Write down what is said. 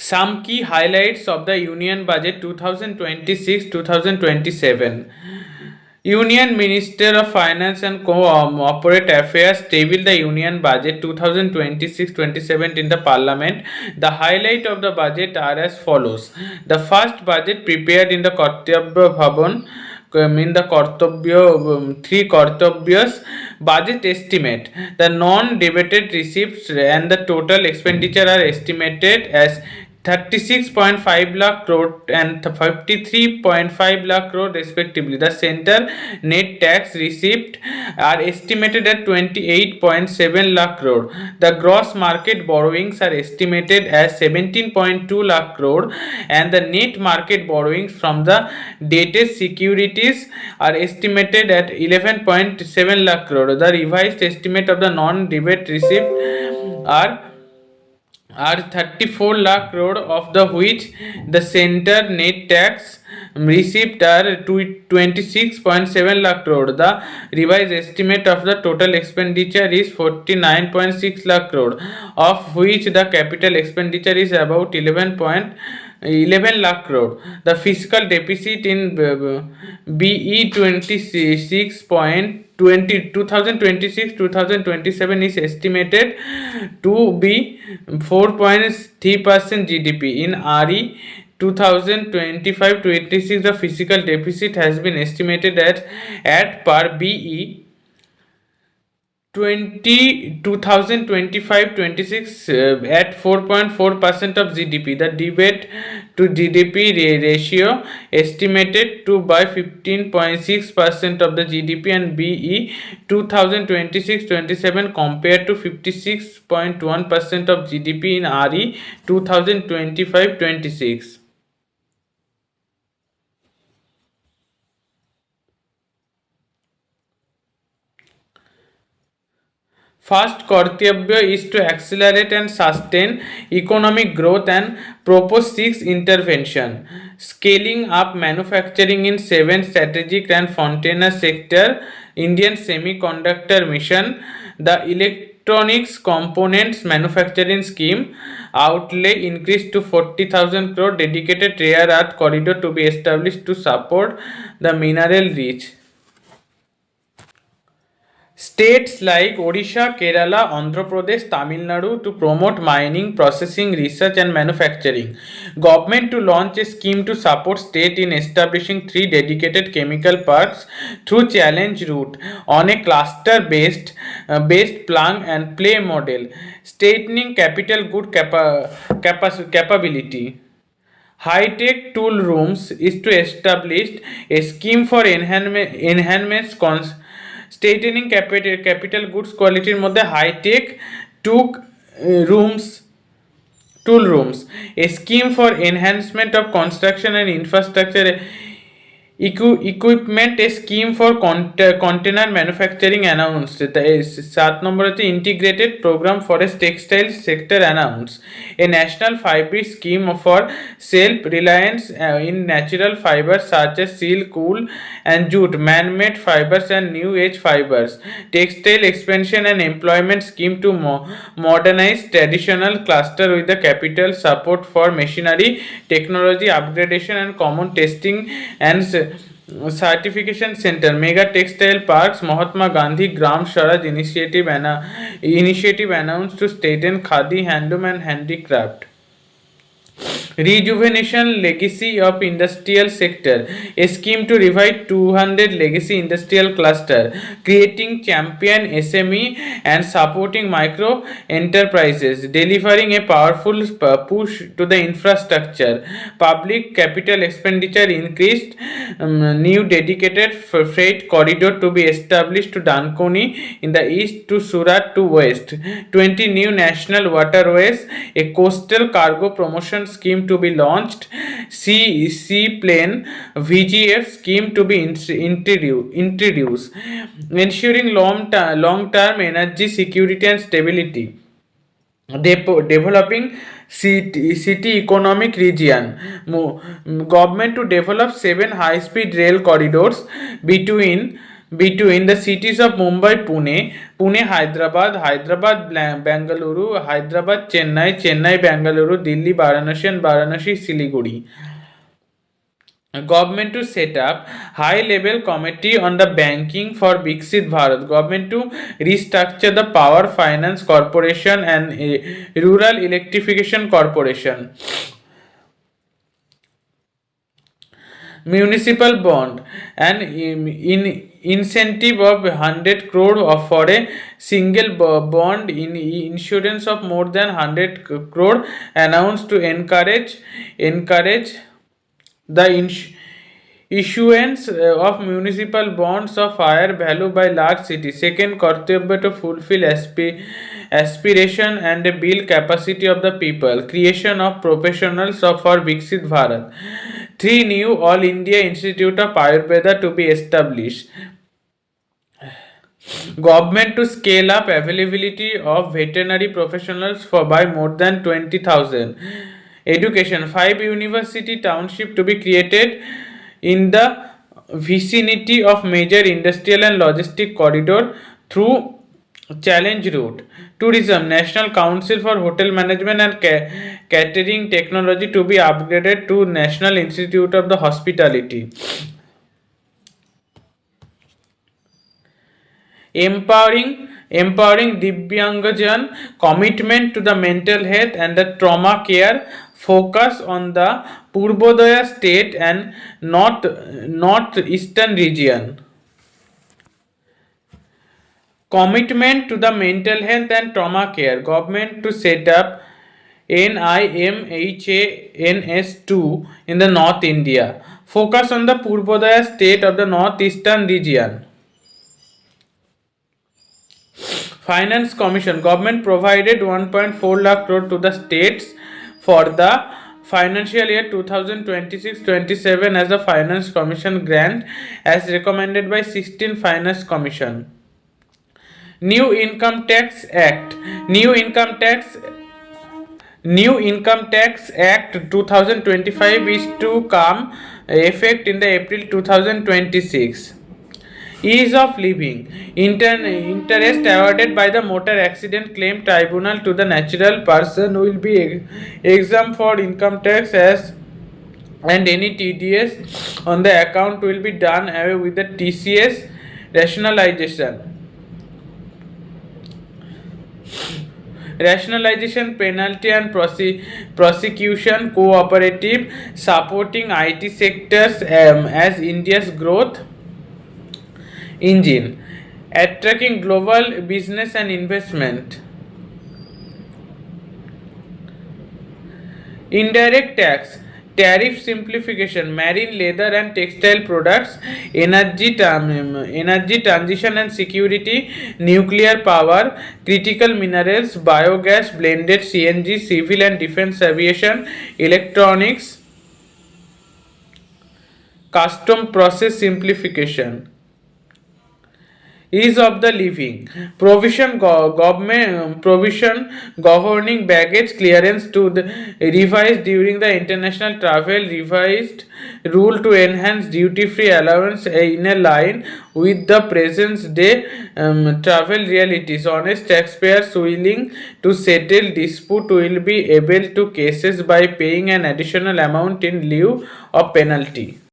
Some key highlights of the Union Budget 2026-2027. Union Minister of Finance and Corporate Affairs tabled the Union Budget 2026-27 in the Parliament. The highlight of the budget are as follows. The first budget prepared in the Kartavya Bhavan in the three Kartavyas budget estimate. The non-debated receipts and the total expenditure are estimated as 36.5 lakh crore and 53.5 lakh crore respectively. The center net tax receipt are estimated at 28.7 lakh crore. The gross market borrowings are estimated as 17.2 lakh crore and the net market borrowings from the dated securities are estimated at 11.7 lakh crore. The revised estimate of the non-debate receipt are 34 lakh crore, of the which the center net tax received are 26.7 lakh crore. The revised estimate of the total expenditure is 49.6 lakh crore, of which the capital expenditure is about 11 lakh crore. The fiscal deficit in BE 2026-2027 is estimated to be 4.3% GDP. In RE 2025-26, the fiscal deficit has been estimated at per BE 2025-26 at 4.4% of GDP. The debt to GDP ratio estimated to by 15.6% of the GDP and BE 2026-27 compared to 56.1% of GDP in RE 2025-26. First Kartavya is to accelerate and sustain economic growth and propose 6 intervention. Scaling up manufacturing in 7 strategic and frontier sector, Indian Semiconductor Mission, the Electronics Components Manufacturing Scheme outlay increased to 40,000 crore, dedicated rare earth corridor to be established to support the mineral rich. States like Odisha, Kerala, Andhra Pradesh, Tamil Nadu to promote mining, processing, research and manufacturing. Government to launch a scheme to support state in establishing 3 dedicated chemical parks through challenge route on a cluster based plug and play model, straightening capital good capability. High-tech tool rooms is to establish a scheme for enhancements straightening capital goods quality মধ্যে high-tech rooms tool rooms, a scheme for enhancement of construction and infrastructure equipment, a scheme for container manufacturing announced. 7 number হচ্ছে integrated program for a textile sector announced. A national fiber scheme for self-reliance in natural fibers such as silk, wool and jute, man-made fibers and new age fibers. Textile expansion and employment scheme to modernize traditional cluster with the capital support for machinery, technology upgradation and common testing and certification center. Mega textile parks, Mahatma Gandhi Gram Swaraj initiative announced to strengthen khadi, handloom and handicraft. Rejuvenation legacy of industrial sector, a scheme to revive 200 legacy industrial cluster, creating champion SME and supporting micro enterprises, delivering a powerful push to the infrastructure. Public capital expenditure increased, new dedicated freight corridor to be established to Dankuni in the east to Surat to west, 20 new national waterways, a coastal cargo promotion scheme to be launched, seaplane VGF scheme to be introduced, ensuring long-term energy security and stability, developing city economic region. Government to develop 7 high-speed rail corridors between between the cities of Mumbai, Pune, Hyderabad, Bengaluru, Hyderabad, Chennai, Bengaluru, Delhi, Varanasi, and Varanasi, Siliguri. Government to set up high level committee on the banking for Viksit Bharat. Government to restructure the Power Finance Corporation and Rural Electrification Corporation. Municipal bond and in incentive of 100 crore for a single bond in insurance of more than 100 crore announced to encourage the issuance of municipal bonds of higher value by large cities. Second, कर्तव्य to fulfill aspiration and build capacity of the people. Creation of professionals for Viksit Bharat. 3. New All India Institute of Ayurveda to be established. Government to scale up availability of veterinary professionals for by more than 20,000. Education. 5. University township to be created in the vicinity of major industrial and logistic corridor through challenge route. Tourism. National Council for Hotel Management and Catering Technology to be upgraded to National Institute of the Hospitality. Empowering Divyangjan, commitment to the mental health and the trauma care, focus on the Purbodaya state and northeastern region. Commitment to the mental health and trauma care. Government to set up NIMHANS2 in the North India. Focus on the Purbodaya state of the northeastern region. Finance Commission. Government provided 1.4 lakh crore to the states for the financial year 2026-27 as a Finance Commission grant as recommended by 16 Finance Commission. New Income Tax Act. New Income Tax Act 2025 is to come effect in the April 2026. Ease of living. Interest awarded by the Motor Accident Claim Tribunal to the natural person will be exempt for income tax as and any TDS on the account will be done away with the TCS rationalization. Rationalization, penalty and prosecution cooperative, supporting IT sectors as India's growth engine, attracting global business and investment. Indirect tax, tariff simplification, marine, leather and textile products, energy transition and security, nuclear power, critical minerals, biogas, blended CNG, civil and defense aviation, electronics, custom process simplification. Ease of the living, provision governing baggage clearance to the revised during the international travel, revised rule to enhance duty free allowance in a line with the present day travel realities. Honest taxpayers willing to settle dispute will be able to cases by paying an additional amount in lieu of penalty.